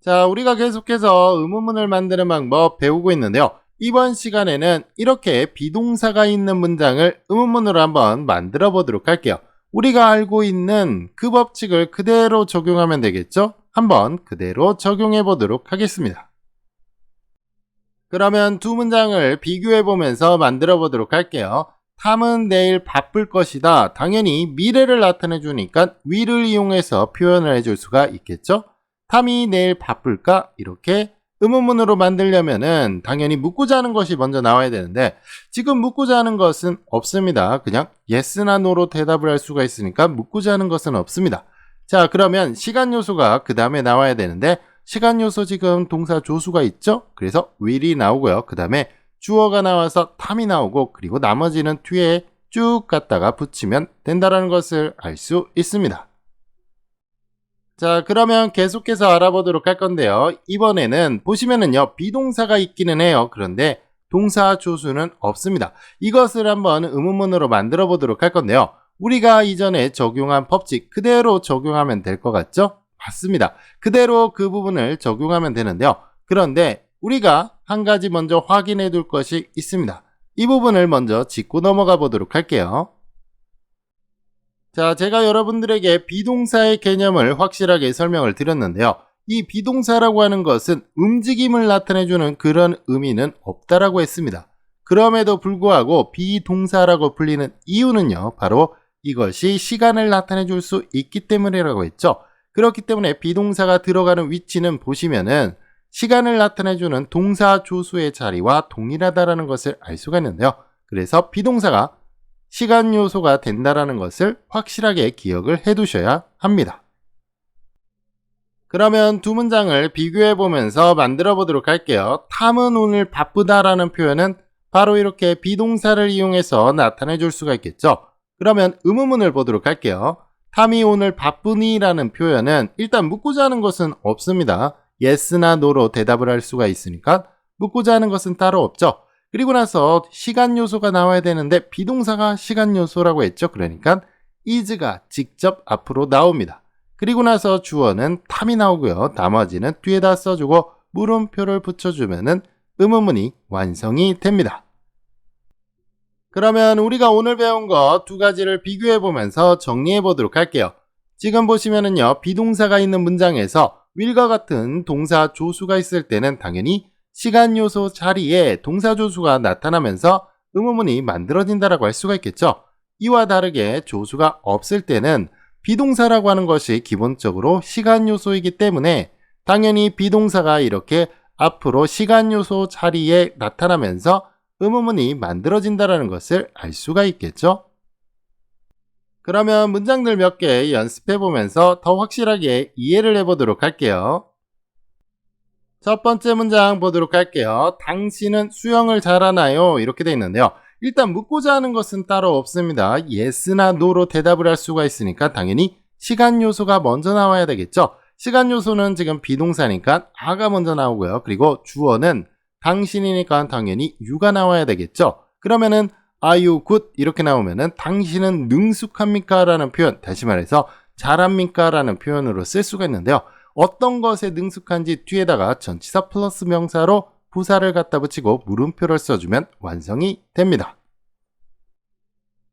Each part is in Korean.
자, 우리가 계속해서 의문문을 만드는 방법 배우고 있는데요. 이번 시간에는 이렇게 비동사가 있는 문장을 의문문으로 한번 만들어 보도록 할게요. 우리가 알고 있는 그 법칙을 그대로 적용하면 되겠죠? 한번 그대로 적용해 보도록 하겠습니다. 그러면 두 문장을 비교해 보면서 만들어 보도록 할게요. 탐은 내일 바쁠 것이다. 당연히 미래를 나타내 주니까 will을 이용해서 표현을 해줄 수가 있겠죠? 탐이 내일 바쁠까? 이렇게 의문문으로 만들려면은 당연히 묻고자 하는 것이 먼저 나와야 되는데 지금 묻고자 하는 것은 없습니다. 그냥 yes나 no로 대답을 할 수가 있으니까 묻고자 하는 것은 없습니다. 자, 그러면 시간 요소가 그 다음에 나와야 되는데 시간 요소 지금 동사 조수가 있죠? 그래서 will이 나오고요. 그 다음에 주어가 나와서 탐이 나오고 그리고 나머지는 뒤에 쭉 갖다가 붙이면 된다는 것을 알 수 있습니다. 자, 그러면 계속해서 알아보도록 할 건데요. 이번에는 보시면은요, 비동사가 있기는 해요. 그런데 동사 조수는 없습니다. 이것을 한번 의문문으로 만들어 보도록 할 건데요. 우리가 이전에 적용한 법칙 그대로 적용하면 될 것 같죠? 맞습니다. 그대로 그 부분을 적용하면 되는데요. 그런데 우리가 한 가지 먼저 확인해 둘 것이 있습니다. 이 부분을 먼저 짚고 넘어가 보도록 할게요. 자, 제가 여러분들에게 비동사의 개념을 확실하게 설명을 드렸는데요. 이 비동사라고 하는 것은 움직임을 나타내주는 그런 의미는 없다라고 했습니다. 그럼에도 불구하고 비동사라고 불리는 이유는요, 바로 이것이 시간을 나타내 줄 수 있기 때문이라고 했죠. 그렇기 때문에 비동사가 들어가는 위치는 보시면은 시간을 나타내주는 동사 조수의 자리와 동일하다라는 것을 알 수가 있는데요. 그래서 비동사가 시간 요소가 된다라는 것을 확실하게 기억을 해 두셔야 합니다. 그러면 두 문장을 비교해 보면서 만들어 보도록 할게요. 탐은 오늘 바쁘다라는 표현은 바로 이렇게 비동사를 이용해서 나타내 줄 수가 있겠죠. 그러면 의문문을 보도록 할게요. 탐이 오늘 바쁘니 라는 표현은 일단 묻고자 하는 것은 없습니다. yes나 no로 대답을 할 수가 있으니까 묻고자 하는 것은 따로 없죠. 그리고 나서 시간 요소가 나와야 되는데 비동사가 시간 요소라고 했죠. 그러니까 is가 직접 앞으로 나옵니다. 그리고 나서 주어는 탐이 나오고요. 나머지는 뒤에다 써주고 물음표를 붙여주면은 의문문이 완성이 됩니다. 그러면 우리가 오늘 배운 거 두 가지를 비교해 보면서 정리해 보도록 할게요. 지금 보시면은요, 비동사가 있는 문장에서 will과 같은 동사 조수가 있을 때는 당연히 시간 요소 자리에 동사 조수가 나타나면서 의문문이 만들어진다라고 할 수가 있겠죠. 이와 다르게 조수가 없을 때는 비동사라고 하는 것이 기본적으로 시간 요소이기 때문에 당연히 비동사가 이렇게 앞으로 시간 요소 자리에 나타나면서 의문문이 만들어진다라는 것을 알 수가 있겠죠. 그러면 문장들 몇 개 연습해 보면서 더 확실하게 이해를 해보도록 할게요. 첫 번째 문장 보도록 할게요. 당신은 수영을 잘하나요? 이렇게 되어 있는데요. 일단 묻고자 하는 것은 따로 없습니다. yes나 no로 대답을 할 수가 있으니까 당연히 시간 요소가 먼저 나와야 되겠죠. 시간 요소는 지금 비동사니까 a가 먼저 나오고요. 그리고 주어는 당신이니까 당연히 you가 나와야 되겠죠. 그러면은 are you good? 이렇게 나오면은 당신은 능숙합니까? 라는 표현, 다시 말해서 잘합니까? 라는 표현으로 쓸 수가 있는데요. 어떤 것에 능숙한지 뒤에다가 전치사 플러스 명사로 부사를 갖다 붙이고 물음표를 써주면 완성이 됩니다.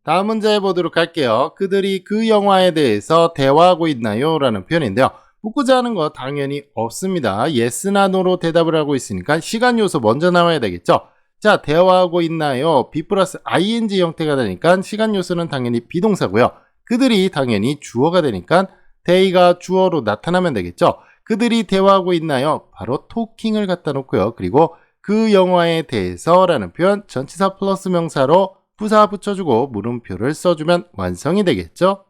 다음 문제 보도록 할게요. 그들이 그 영화에 대해서 대화하고 있나요? 라는 표현인데요. 묻고자 하는 거 당연히 없습니다. yes나 no로 대답을 하고 있으니까 시간 요소 먼저 나와야 되겠죠. 자, 대화하고 있나요? be 플러스 ing 형태가 되니까 시간 요소는 당연히 비동사고요. 그들이 당연히 주어가 되니까 they가 주어로 나타나면 되겠죠. 그들이 대화하고 있나요? 바로 talking을 갖다 놓고요. 그리고 그 영화에 대해서 라는 표현 전치사 플러스 명사로 부사 붙여주고 물음표를 써주면 완성이 되겠죠.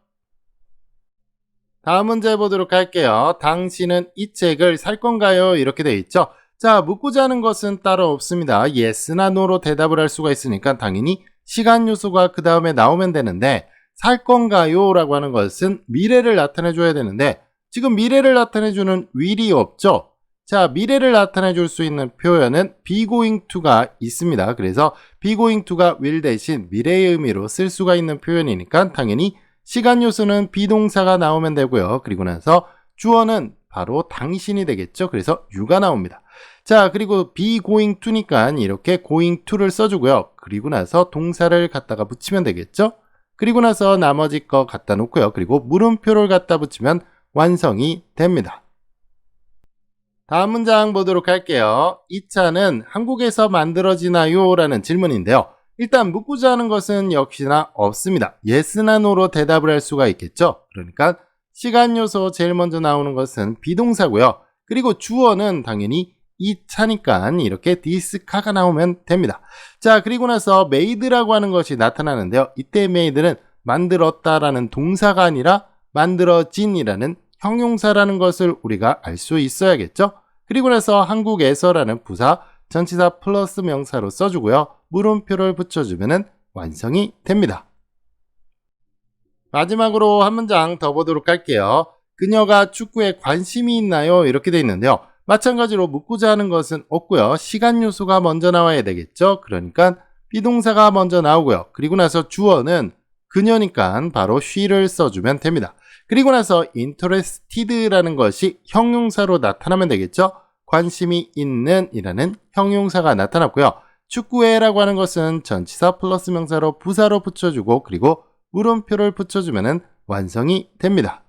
다음 문제 보도록 할게요. 당신은 이 책을 살 건가요? 이렇게 되어 있죠. 자, 묻고자 하는 것은 따로 없습니다. yes나 no로 대답을 할 수가 있으니까 당연히 시간 요소가 그 다음에 나오면 되는데 살 건가요? 라고 하는 것은 미래를 나타내 줘야 되는데 지금 미래를 나타내 주는 will이 없죠. 자, 미래를 나타내 줄 수 있는 표현은 be going to가 있습니다. 그래서 be going to가 will 대신 미래의 의미로 쓸 수가 있는 표현이니까 당연히 시간 요소는 비동사가 나오면 되고요. 그리고 나서 주어는 바로 당신이 되겠죠. 그래서 you가 나옵니다. 자, 그리고 be going to니까 이렇게 going to를 써주고요. 그리고 나서 동사를 갖다가 붙이면 되겠죠. 그리고 나서 나머지 거 갖다 놓고요. 그리고 물음표를 갖다 붙이면 완성이 됩니다. 다음 문장 보도록 할게요. 이 차는 한국에서 만들어지나요? 라는 질문인데요. 일단 묻고자 하는 것은 역시나 없습니다. yes나 no로 대답을 할 수가 있겠죠. 그러니까 시간 요소 제일 먼저 나오는 것은 비동사고요. 그리고 주어는 당연히 이 차니까 이렇게 this car가 나오면 됩니다. 자, 그리고 나서 made라고 하는 것이 나타나는데요. 이때 made는 만들었다라는 동사가 아니라 만들어진이라는 형용사라는 것을 우리가 알 수 있어야겠죠. 그리고 나서 한국에서라는 부사 전치사 플러스 명사로 써주고요. 물음표를 붙여주면 완성이 됩니다. 마지막으로 한 문장 더 보도록 할게요. 그녀가 축구에 관심이 있나요? 이렇게 되어 있는데요. 마찬가지로 묻고자 하는 것은 없고요. 시간 요소가 먼저 나와야 되겠죠. 그러니까 비동사가 먼저 나오고요. 그리고 나서 주어는 그녀니까 바로 she를 써주면 됩니다. 그리고 나서 interested라는 것이 형용사로 나타나면 되겠죠. 관심이 있는 이라는 형용사가 나타났고요. 축구회라고 하는 것은 전치사 플러스 명사로 부사로 붙여주고 그리고 물음표를 붙여주면 완성이 됩니다.